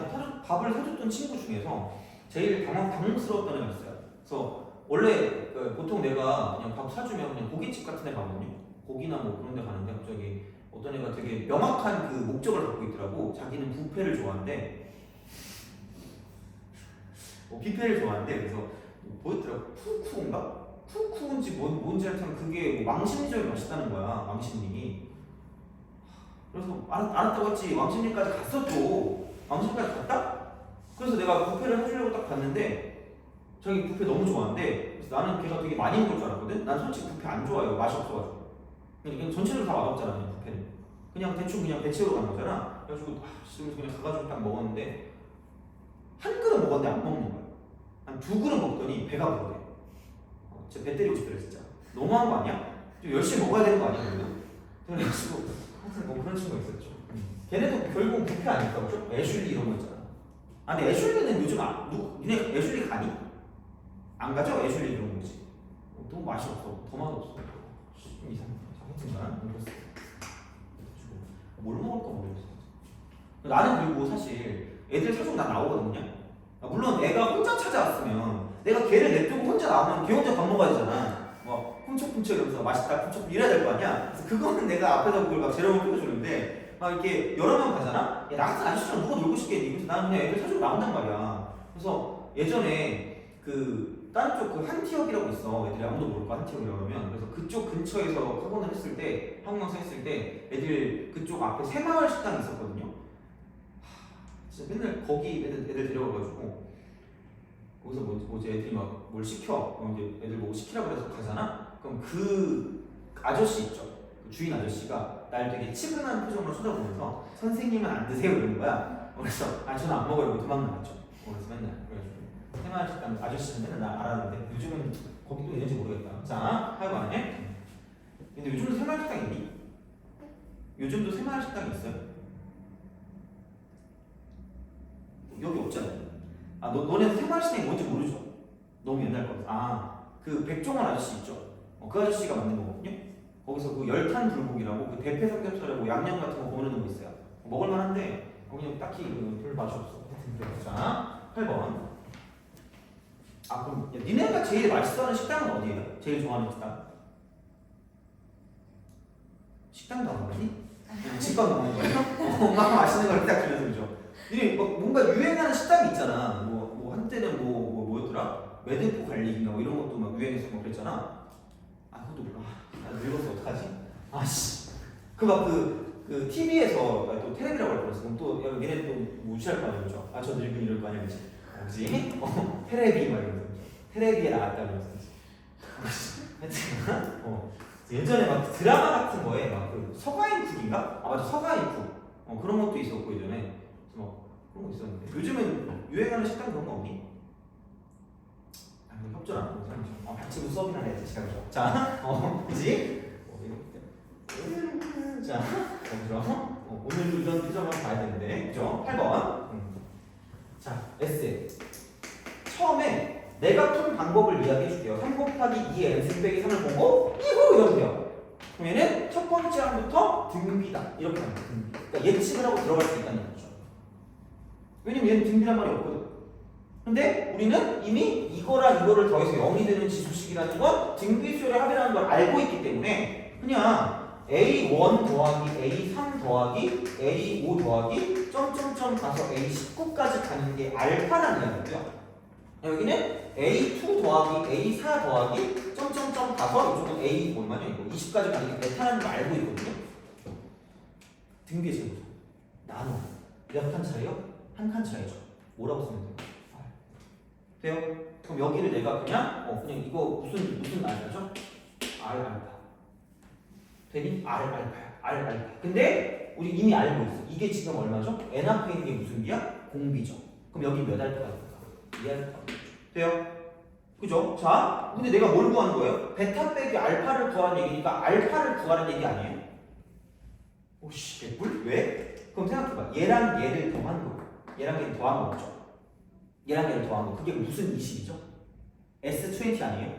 밥을 사줬던 친구 중에서 제일 당황스러웠던 애가 있어요. 그래서 원래 보통 내가 그냥 밥 사주면 그냥 고깃집 같은 데 가거든요. 고기나 뭐 그런 데 가는데 갑자기 어떤 애가 되게 명확한 그 목적을 갖고 있더라고. 자기는 뷔페를 좋아한대. 뷔페를 좋아한대. 그래서 뭐였더라? 쿠쿠인가? 쿠쿠인지 뭔지 하여튼 그게 뭐 왕십리점이 맛있다는 거야. 왕십리. 그래서 알았다고 했지. 왕십리까지 갔어 또. 왕십리까지 갔다? 그래서 내가 뷔페를 해주려고 딱 갔는데 자기 뷔페 너무 좋아한대. 그래서 나는 걔가 되게 많이 먹을 줄 알았거든? 난 솔직히 뷔페 안 좋아해요. 맛이 없어가지고. 그냥 전체적으로 다 맛없잖아. 그냥 뷔페는. 그냥 대충 그냥 배 채우러 간 거잖아. 그래가지고 그냥 가가지고 딱 먹었는데 한 그릇 먹었는데 안 먹는 거야. 한 두 그릇 먹더니 배가 부르대. 진짜 배 때리고 싶더래 진짜. 너무한 거 아니야? 좀 열심히 먹어야 되는 거 아니야? 그래가지고 하여튼 뭐 그런 친구가 있었죠. 걔네도 결국 뷔페 아닐까 보죠? 애슐리 이런 거 있잖아. 아 근데 애슐리는 요즘 니네 애슐리 가니? 안 가죠? 애슐리 이런 거지. 너무 맛이 없어. 더 맛없어. 좀 이상해. 하여튼간 그랬어. 뭘 먹을까 모르겠어. 나는 그리고 사실 애들 사주고 나 나오거든요. 물론 애가 혼자 찾아왔으면 내가 걔를 냅두고 혼자 나오면 걔 혼자 밥 먹어야 되잖아. 막 훔쳐훔쳐 이러면서 맛있다 훔쳐 이래야 될 거 아니야. 그래서 그거는 내가 앞에다 그걸 막 재료를 끓여주는데 막 이렇게 여러 명 가잖아. 야, 나 같은 아저씨랑 누가 놀고 싶겠니? 그래서 나는 그냥 애들 사주고 나온단 말이야. 그래서 예전에 그 다른 쪽 그 한티역이라고 있어. 애들이 아무도 모를 거 한티역이라고 하면. 그래서 그쪽 근처에서 학원을 했을 때 학원에서 했을 때 애들 그쪽 앞에 새마을 식당이 있었거든요. 진짜 맨날 거기 애들 데려가가지고 거기서 뭐지 애들이 막 뭘 시켜. 이제 애들 뭐 시키라고 해서 가잖아. 그럼 그 아저씨 있죠. 그 주인 아저씨가 날 되게 치근한 표정으로 쳐다보면서 선생님은 안 드세요 이러는 거야. 그래서 저는 안 먹어요. 이러고 도망나갔죠. 그래서 맨날 그래가지고 새마을 식당 아저씨는 맨날 나 알았는데 요즘은 거기 또 있는지 모르겠다. 자, 하여간에 근데 요즘도 새마을 식당 있니? 요즘도 새마을 식당이 있어요? 여기 없잖아. 너네 새마을 식당이 뭔지 모르죠? 너무 옛날 거라서. 그 백종원 아저씨 있죠? 그 아저씨가 만든 거거든요? 거기서 그 열탄 불고기라고 그 대패 삼겹살하고 양념 같은 거 보내는 거 있어요. 먹을만 한데 그냥 딱히 별 맛이 없어. 자, 8번. 그럼 니네가 제일 맛있어하는 식당은 어디예요? 제일 좋아하는 식당? 식당도 안 가니? 집밥 먹는 거예요? 엄마가 맛있는 걸 딱 주면서 그죠? 니네 뭔가 유행하는 식당이 있잖아. 뭐 한때는 뭐였더라? 매드포 갈릭인가 뭐 이런 것도 막 유행해서 막 그랬잖아. 그것도 몰라. 나 늙었어 어떡하지? 그 TV에서 또 텔레비라고 할 뻔했어. 그럼 또 얘네 또 무시할 거 아니야, 그죠? 저 늙은 이럴 거 아니야, 그지? 그지? 텔레비 막 이러면서 텔레비에 나왔다 그러면서 하여튼 예전에 막 드라마 같은 거에 막 그 서가인쿡인가? 맞아, 서가인쿡. 그런 것도 있었고 예전에. 그래서 막 그런 거 있었는데 요즘은 유행하는 식당 그런 거 없니? 협조를 안 하고 같이 수업이나 해야지 시간이죠. 자, 그지? 자, 그죠? 오늘도 이런 표정을 봐야 되는데, 그죠? 8번. 자, 에세이. 처음에 내가 푼 방법을 이야기해 줄게요. 3 곱하기 2 n승 빼기 3을 보고 이거 이러면 돼요. 그럼 얘는 첫 번째 항부터 등비다. 이렇게 합니다. 그러니까 예측을 하고 들어갈 수 있다는 거죠. 왜냐면 얘는 등비란 말이 없거든. 근데 우리는 이미 이거랑 이거를 더해서 0이 되는 지수식이라는 건 등비수열의 합이라는 걸 알고 있기 때문에 그냥 A1 더하기 A3 더하기 A5 더하기 점점점 가서 A19까지 가는 게 알파라는 이야기고요. 여기는 A2 더하기 A4 더하기 점점점 가서 이쪽은 A 얼마냐 이거 20까지 가는 게 베타라는 걸 알고 있거든요. 등비의 제곱수 나눠 몇 칸 차이요? 한 칸 차이죠. 뭐라고 쓰면 돼요? 돼요? 그럼 여기를 내가 그냥 그냥 이거 무슨 알파죠? R 알파. 되니? R. 근데 우리 이미 알고 있어. 이게 지금 얼마죠? n 앞에 있는 게 무슨 비야? 공비죠. 그럼 여기 몇 알파가 될까? 2알파. 돼요? 그죠? 자, 근데 내가 뭘 구하는 거예요? 베타 빼기 알파를 구하는 얘기니까 알파를 구하는 얘기 아니에요? 오씨, 개꿀? 왜? 그럼 생각해봐. 얘랑 얘를 더한 거. 얘랑 얘를 더한 거죠. 얘랑 얘를 더한 거. 그게 무슨 20이죠? S20 아니에요?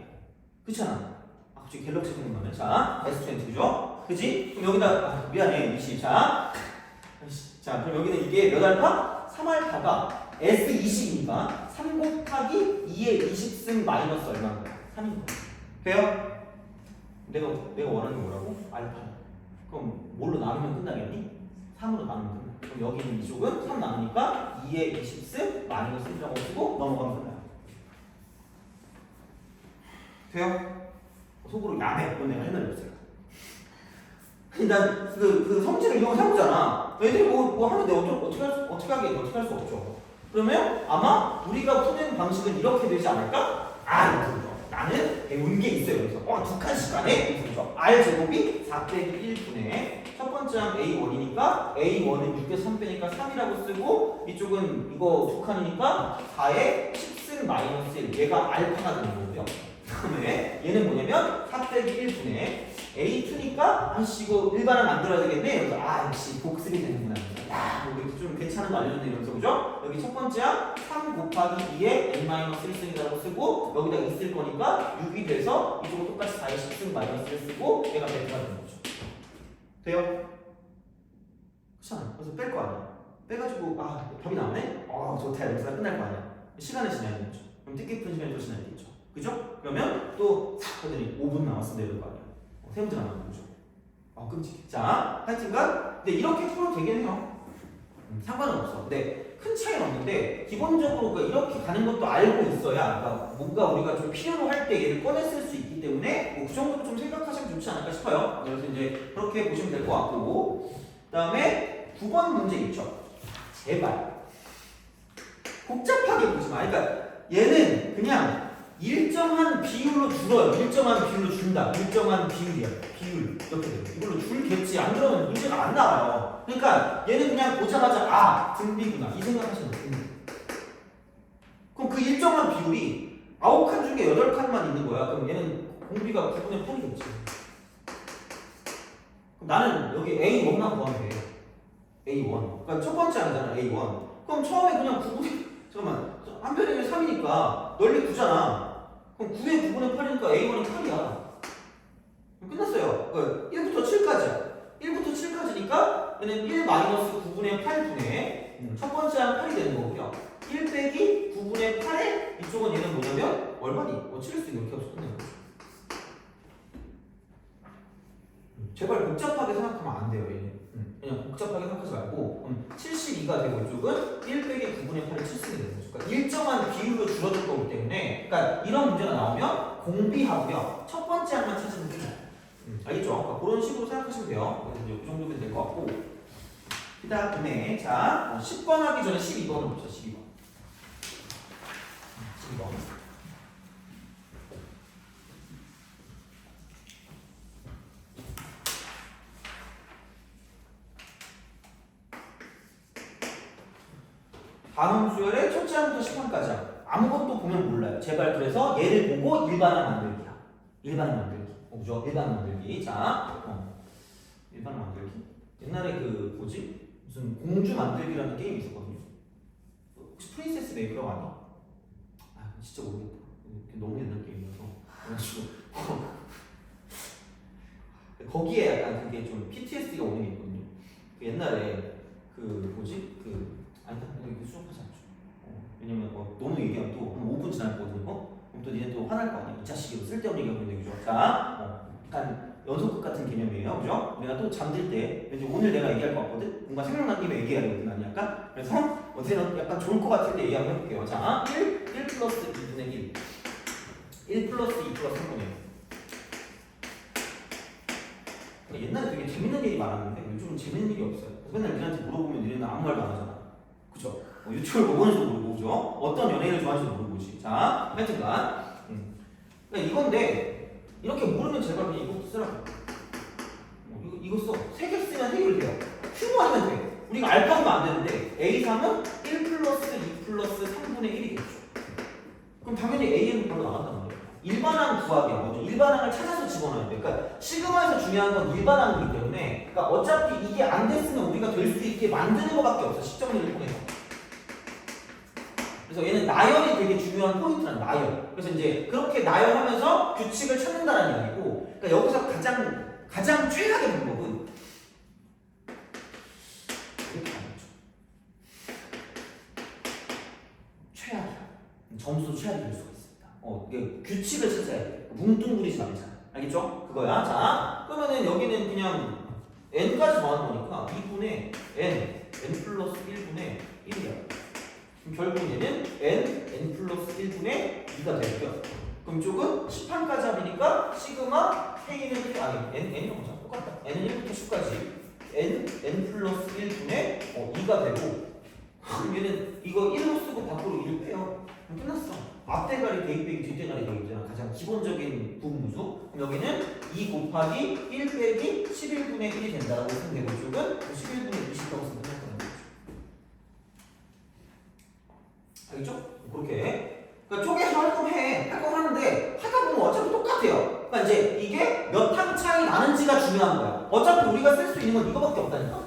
그렇잖아. 아, 갑자기 갤럭시 생각나네. 자, S20죠? 그지? 그럼 여기다, 미안해, 20. 자, 그럼 여기는 이게 몇 알파? 3알파가 S20이니까 3 곱하기 2의 20승 마이너스 얼마인 거야? 3인 거야. 돼요? 내가 원하는 게 뭐라고? 알파. 그럼 뭘로 나누면 끝나겠니? 3으로 나누면 끝나. 그럼 여기는 이쪽은 3 나누니까 2의 20승 마이너스 1이라고 쓰고 넘어가면 끝나요. 돼요? 속으로 야매. 그건 내가 할 말이 없어요. 난 그 성질을 이용해서 해보잖아. 애들이 뭐 하면 내가 어떻게 할 수 없죠. 그러면 아마 우리가 푸는 방식은 이렇게 되지 않을까? 이거죠. 나는 배운 게 있어요. 그래서 두 칸씩 가네. 그래서 R 제곱이 4 빼기 1분의 첫 번째 항 A1이니까 A1은 6에서 3 빼니까 3이라고 쓰고 이쪽은 이거 두 칸이니까 4에 10승 마이너스 1. 얘가 알파가 되는 거고요. 그다음에 얘는 뭐냐면 4 빼기 1분의 A2니까 아씨 이거 일반을 만들어야 되겠네. 그래서 역시 복습이 되는구나. 이거 좀 괜찮은 거 알려줬네 이러면서 그죠? 여기 첫 번째 항 3 곱하기 2에 n-1승이라고 쓰고 여기다 있을 거니까 6이 돼서 이쪽은 똑같이 4에 10승 마이너스를 쓰고 얘가 베타가 되는 거죠. 돼요? 그렇잖아. 그래서 뺄 거 아니야. 빼가지고 답이 나오네? 좋다. 여기서 끝날 거 아니야. 시간을 지나야 되는 거죠. 그럼 뜻깊은 시간이 또 지나야 되겠죠. 그죠? 그러면 또 하더니 5분 남았으면 되는 거 아니야. 세 문제 남았는 거죠. 끔찍해. 자, 하여튼간 근데 이렇게 풀어도 되긴 해요. 상관은 없어. 근데 큰 차이는 없는데 기본적으로 이렇게 가는 것도 알고 있어야 뭔가 우리가 좀 필요로 할 때 얘를 꺼내 쓸 수 있기 때문에 그 정도로 좀 생각하시면 좋지 않을까 싶어요. 그래서 이제 그렇게 보시면 될 것 같고 그 다음에 9번 문제 있죠. 제발 복잡하게 보지 마. 그러니까 얘는 그냥 일정한 비율로 줄어요. 일정한 비율로 준다. 일정한 비율이야. 비율 이렇게 돼요. 이걸로 줄겠지. 안 그러면 문제가 안 나와요. 그러니까 얘는 그냥 보자마자 등비구나 이 생각하시면 돼요. 그럼 그 일정한 비율이 9칸 중에 8칸만 있는 거야. 그럼 얘는 공비가 9분의 8이겠지. 그럼 나는 여기 A1만 구하면 돼. A1. 그러니까 첫 번째 항이잖아. A1. 그럼 처음에 그냥 9분의 잠깐만 한 변이면 3이니까 널리 9잖아. 그럼 9의 9분의 8이니까 A1은 8이야. 끝났어요. 그러니까 1부터 7까지야. 1부터 7까지니까 얘는 1 마이너스 9분의 8분의 첫 번째 항 8이 되는 거고요. 1 빼기 9분의 8에 이쪽은 얘는 뭐냐면 얼마니? 7일 수 있는 이렇게 하면서 끝내는 거죠. 제발 복잡하게 생각하면 안 돼요. 얘는. 그냥 복잡하게 생각하지 말고 72가 되고 이쪽은 1 빼기 9분의 8을 7승이 되는 거죠. 그러니까 일정한 비율로 줄어들 거기 때문에 그러니까 이런 문제가 나오면 공비하고요. 첫 번째 항만 찾으면 돼요. 알겠죠? 그러니까 그런 식으로 생각하시면 돼요. 그래서 이제 이 정도면 될 것 같고 그 다음에 자 10번 하기 전에 12번을 보자. 12번 다음 수열의 첫째 항부터 10항까지야. 아무것도 보면 몰라요. 제발 그래서 얘를 보고 일반항 만들기야. 일반항 만들기. 그죠? 일반항 만들기. 자, 일반항 만들기. 옛날에 무슨 공주 만들기라는 게임이 있었거든요. 혹시 프린세스 메이커라고 아니? 진짜 모르겠다. 너무 옛날 게임이어서. 그래가지고 거기에 약간 그게 좀 PTSD가 오는 게 있거든요. 옛날에 아니다. 이거 수업하지 않죠. 왜냐면 너무 얘기하면 또 한 5분 지날 거거든요. 그럼 또 니네 또 화날 거 아니야. 이 자식이 쓸데없는 얘기하고 있는데 그죠? 자, 약간 연속극 같은 개념이에요. 그죠? 내가 또 잠들 때 왠지 오늘 내가 얘기할 것 같거든? 뭔가 생각난 김에 얘기하거든 아니 약간? 그래서 어떻게든 약간 좋을 것 같을 때 얘기 한번 해볼게요. 자, 1 플러스 2분의 1 1 플러스 2 플러스 3분의 1 옛날에 되게 재밌는 일이 많았는데 요즘은 재밌는 일이 없어요. 맨날 니네한테 물어보면 니네는 아무 말도 안 하잖아. 그죠? 유튜브를 뭐 보는지도 모르고, 그죠? 어떤 연예인을 좋아하는지도 모르고지. 자, 하여튼간. 그러니까 이건데, 이렇게 모르면 제발 그냥 이것도 쓰라고. 이거 써. 3개 쓰면 해결돼요. 큐브하면 돼. 우리가 알파하면 안 되는데 A3은 1 플러스 2 플러스 3분의 1이겠죠. 그럼 당연히 AN은 바로 나간단 말이에요. 일반항 구하기야. 먼저 일반항을 찾아서 집어넣어야 돼. 그러니까 시그마에서 중요한 건 일반항이기 때문에 그러니까 어차피 이게 안 됐으면 우리가 될 수 있게 만드는 것밖에 없어. 식정리를 통해서. 그래서 얘는 나열이 되게 중요한 포인트란 나열. 그래서 이제 그렇게 나열하면서 규칙을 찾는다는 이야기고, 그러니까 여기서 가장 최악의 방법은 이렇게 하는 거죠. 최악이야. 점수도 최악이 될 수가 있습니다. 이게 규칙을 찾아야 돼. 뭉뚱그리지 말자. 알겠죠? 그거야. 자, 그러면은 여기는 그냥 n까지 더하는 거니까 2분의 n 플러스 1분의 1이야. 그럼 결국 얘는 n 플러스 1분의 2가 되고요. 그럼 이쪽은 10판까지 합이니까 시그마 k는 n이 뭐죠? 똑같다. n은 1부터 10까지 n 플러스 1분의 2가 되고, 그럼 얘는 이거 1로 쓰고 밖으로 1 빼요. 그럼 끝났어. 앞대가리 대입 빼기 뒷대가리 대입이잖아. 가장 기본적인 부분수. 그럼 여기는 2 곱하기 1 빼기 11분의 1이 된다고 쓰면 되고, 이쪽은 11분의 20라고 쓰면 된다는 거죠. 알겠죠? 그렇게. 그러니까 쪼개서 할 거 하는데 하다 보면 어차피 똑같아요. 그러니까 이제 이게 몇 항 차이 나는지가 중요한 거야. 어차피 우리가 쓸 수 있는 건 이거밖에 없다니까.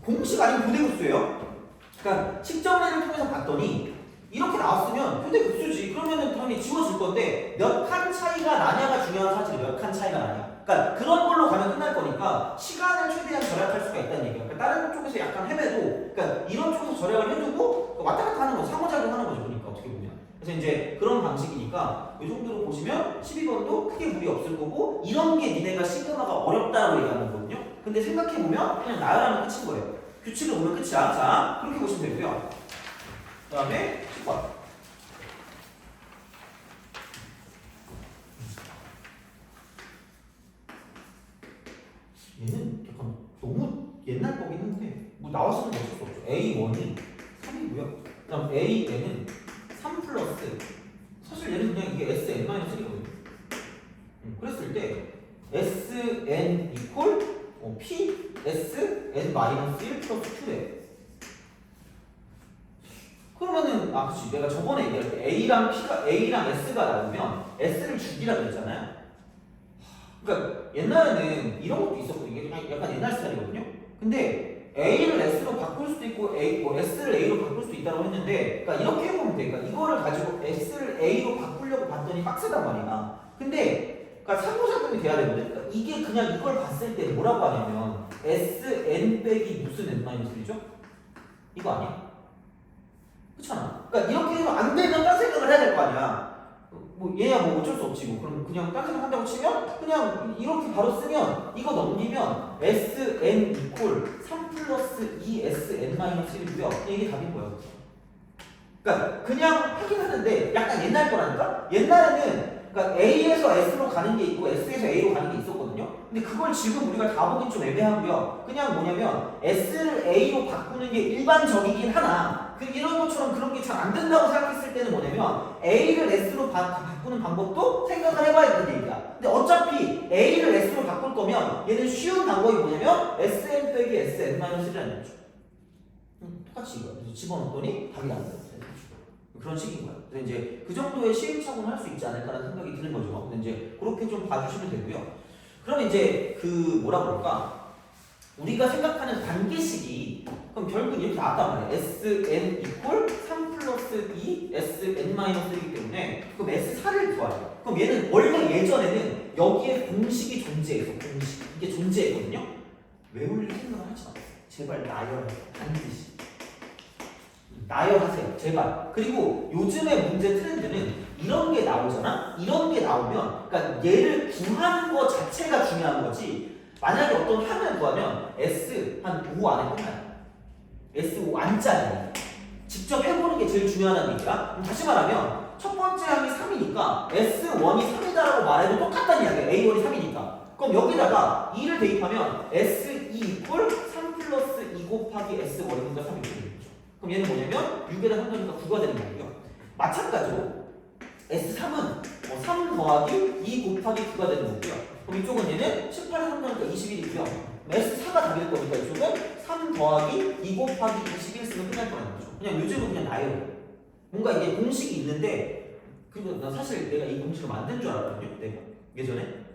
공식 아니면 교대급수예요. 그러니까 식정리를 통해서 봤더니 이렇게 나왔으면 교대급수지. 그러면은 당연히 지워질 건데 몇 칸 차이가 나냐가 중요한 사실이 몇 칸 차이가 나냐. 그러니까 그런 걸로 가면 끝날 거니까 시간을 최대한 절약할 수가 있다는 얘기야. 그러니까 다른 쪽에서 약간 헤매도, 그러니까 이런 쪽에서 절약을 해두고 왔다 갔다 하는 거, 상호작용 하는 거죠. 그러니까 어떻게 보면. 그래서 이제 그런 방식이니까 이 정도로 보시면 12번도 크게 무리 없을 거고, 이런 게 니네가 시그마가 어렵다고 얘기하는 거거든요. 근데 생각해보면 그냥 나열하면 끝인 거예요. 규칙을 보면 끝이야. 자, 그렇게 보시면 되고요. 그 다음에 10번. 얘는 약간 너무 옛날 거긴 한데 뭐 나왔으면 어쩔 수 없죠. A1이 3이고요. 그 다음 AN은 3 플러스, 사실 얘는 그냥 이게 SN-1이거든요. 그랬을 때 SN 이퀄 P SN-1 플러스 Q에, 그러면은 그치, 내가 저번에 얘기할 때 A랑 S가 나오면 S를 죽이라 그랬잖아요. 그러니까 옛날에는 이런 것도 있었거든요. 이게 약간 옛날 스타일이거든요. 근데 A를 S로 바꿀 수도 있고 S를 A로 바꿀 수도 있다고 했는데, 그러니까 이렇게 해보면 돼. 그러니까 이거를 가지고 S를 A로 바꾸려고 봤더니 빡세단 말이야. 근데 그러니까 상호작용이 돼야 되거든. 그러니까 이게 그냥 이걸 봤을 때 뭐라고 하냐면 SN 빼기 무슨 N-1이죠? 이거 아니야? 그렇잖아. 그러니까 이렇게 해서 안 되면 딴 생각을 해야 될 거 아니야. 뭐 얘야 뭐 어쩔 수 없지 뭐. 그럼 그냥 딴 생각 한다고 치면 그냥 이렇게 바로 쓰면 이거 넘기면 SN 이퀄 3 플러스 2SN-1이고요. 이게 답인 거야. 그러니까 그냥 하긴 하는데 약간 옛날 거라니까? 옛날에는 그러니까 A에서 S로 가는 게 있고 S에서 A로 가는 게 있었거든요. 근데 그걸 지금 우리가 다 보긴 좀 애매하고요. 그냥 뭐냐면 S를 A로 바꾸는 게 일반적이긴 하나, 이런 것처럼 그런 게 잘 안 된다고 생각했을 때는 뭐냐면 A를 S로 바꾸는 방법도 생각을 해봐야 되는 얘기야. 근데 어차피 A를 S로 바꿀 거면 얘는 쉬운 방법이 뭐냐면 SN 빼기 SN-1이라는 거죠. 똑같이 이거. 그래서 집어넣었더니 답이 나온다. 그런 식인 거야. 그래서 이제 그 정도의 시행착오는 할 수 있지 않을까라는 생각이 드는 거죠. 근데 이제 그렇게 좀 봐주시면 되고요. 그럼 이제 그 뭐라 그럴까? 우리가 생각하는 단계식이 그럼 결국 이렇게 나왔단 말이야. SN 이퀄 3 플러스 2 SN-1이기 때문에 그럼 S4를 구하죠. 그럼 얘는 원래 예전에는 여기에 공식이 존재해서 공식 이게 존재했거든요. 외울 생각을 하지 마세요. 제발 나열하세요. 반드시. 나열하세요. 제발. 그리고 요즘의 문제 트렌드는 이런 게 나오잖아? 이런 게 나오면 그러니까 얘를 구하는 거 자체가 중요한 거지, 만약에 어떤 항을 구하면 S 한 5 안에 끝나요. S5 안짜리. 직접 해보는 게 제일 중요하다는 얘기야. 그럼 다시 말하면 첫 번째 항이 3이니까 S1이 3이다라고 말해도 똑같다는 이야기야. A1이 3이니까. 그럼 여기다가 2를 대입하면 S2 이퀄 3 플러스 2 곱하기 S1이니까 3이 되는 거죠. 그럼 얘는 뭐냐면 6에다 3 더니까 9가 되는 거고요. 마찬가지로 S3은 3 더하기 2 곱하기 9가 되는 거고요. 그럼 이쪽은 얘는 18에 3 더하니까 21이고요. S4가 답일 거니까 이쪽은 3 더하기 2 곱하기 21 쓰면 끝날 거라는 거죠. 그냥 요즘은 그냥 나요. 뭔가 이게 공식이 있는데, 그리고 나 사실 내가 이 공식을 만든 줄 알았거든요. 내가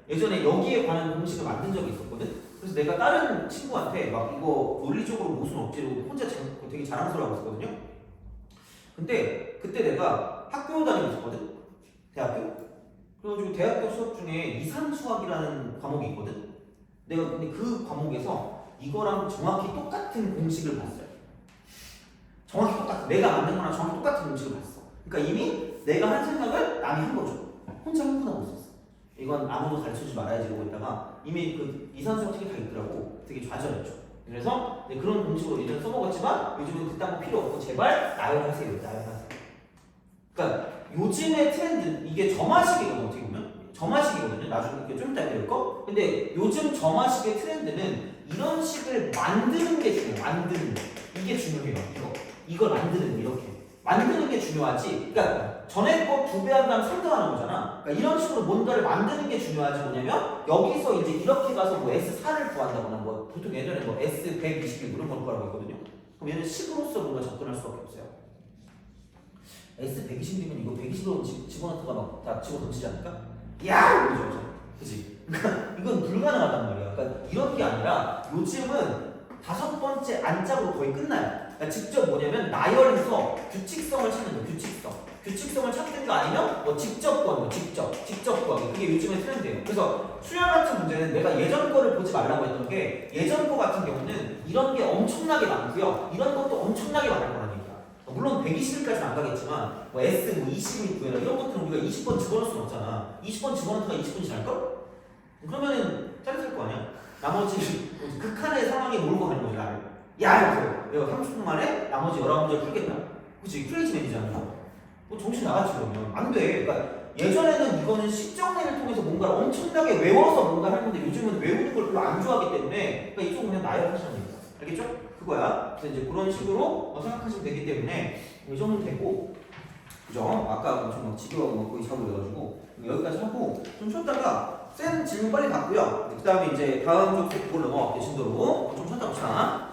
예전에 여기에 관한 공식을 만든 적이 있었거든. 그래서 내가 다른 친구한테 막 이거 논리적으로 무슨 억지로 혼자 되게 자랑스러워하고 있었거든요. 근데 그때 내가 학교 다니고 있었거든. 대학교. 그래가지고 대학교 수업 중에 이산수학이라는 과목이 있거든. 내가 근데 그 과목에서 이거랑 정확히 똑같은 공식을 봤어요. 정확히 똑같은, 내가 만든 거랑 정확히 똑같은 공식을 봤어. 그러니까 이미 내가 한 생각을 남이 한 거죠. 혼자 흥분하고 있었어. 이건 아무도 가르쳐주지 말아야지 이러고 있다가 이미 그 이산수학 책이 다 있더라고. 되게 좌절했죠. 그래서 이제 그런 공식으로 예전에 써먹었지만 요즘은 그딴 거 필요 없고 제발 나열하세요. 나열하세요. 그러니까 요즘의 트렌드, 이게 점화식이거든요. 어떻게 보면 점화식이거든요. 나중에 이렇게 좀 이따 배울 거. 근데 요즘 점화식의 트렌드는 이런 식을 만드는 게 중요해요. 만드는 거. 이게 중요해요. 이걸 만드는 거, 이렇게 만드는 게 중요하지. 그러니까 전에 거 2배 한 다음 3 더하는 거잖아. 그러니까 이런 식으로 뭔가를 만드는 게 중요하지. 뭐냐면 여기서 이제 이렇게 가서 뭐 S4를 구한다거나 뭐 보통 예전에 뭐 S121 이런 걸 거라고 했거든요. 그럼 얘는 식으로서 뭔가 접근할 수밖에 없어요. S120이면 이거 120으로 집어넣다가 막 다 집어 던지지 않을까? 야! 이러죠. 그치? 그러니까 이건 불가능하단 말이야. 그러니까 이런 게 아니라 요즘은 5번째 안짝으로 거의 끝나요. 그러니까 직접 뭐냐면 나열해서 규칙성을 찾는 거예요. 규칙성을 찾든가 아니면 뭐 직접 구하는 거, 직접 구하기. 그게 요즘의 트렌드예요. 그래서 수열 같은 문제는 내가 예전 거를 보지 말라고 했던 게 예전 거 같은 경우는 이런 게 엄청나게 많고요. 이런 것도 엄청나게 많을 거라는 얘기야. 물론 120일까지는 안 가겠지만 뭐 S 뭐 20일 구해라 이런 것들은 우리가 20번 집어넣을 수는 없잖아. 20번 집어넣다가 20분 지날걸? 그러면은 짜릿할 거 아니야? 나머지 극한의 상황에 몰고 가는 거지 나를. 야 이렇게 내가 30분 만에 나머지 11문제 풀겠다. 그치? 크레이지맨이잖아. 뭐 정신 나갔지 그러면 안 돼. 그러니까 예전에는 이거는 식정리를 통해서 뭔가를 엄청나게 외워서 뭔가 하는데 요즘은 외우는 걸 별로 안 좋아하기 때문에 그러니까 이쪽은 그냥 나열하시면 됩니다. 알겠죠? 그거야. 그래서 이제 그런 식으로 생각하시면 되기 때문에 이 정도는 되고, 그죠? 아까 엄청 막 지겨워하고 막 거의 자고 그래가지고 여기까지 하고 좀 쉬었다가 쌤 질문 빨리 받고요. 그 다음에 이제 다음 쪽 그걸로 넘어갈게요. 진도로 좀 쉬었다 봅시다.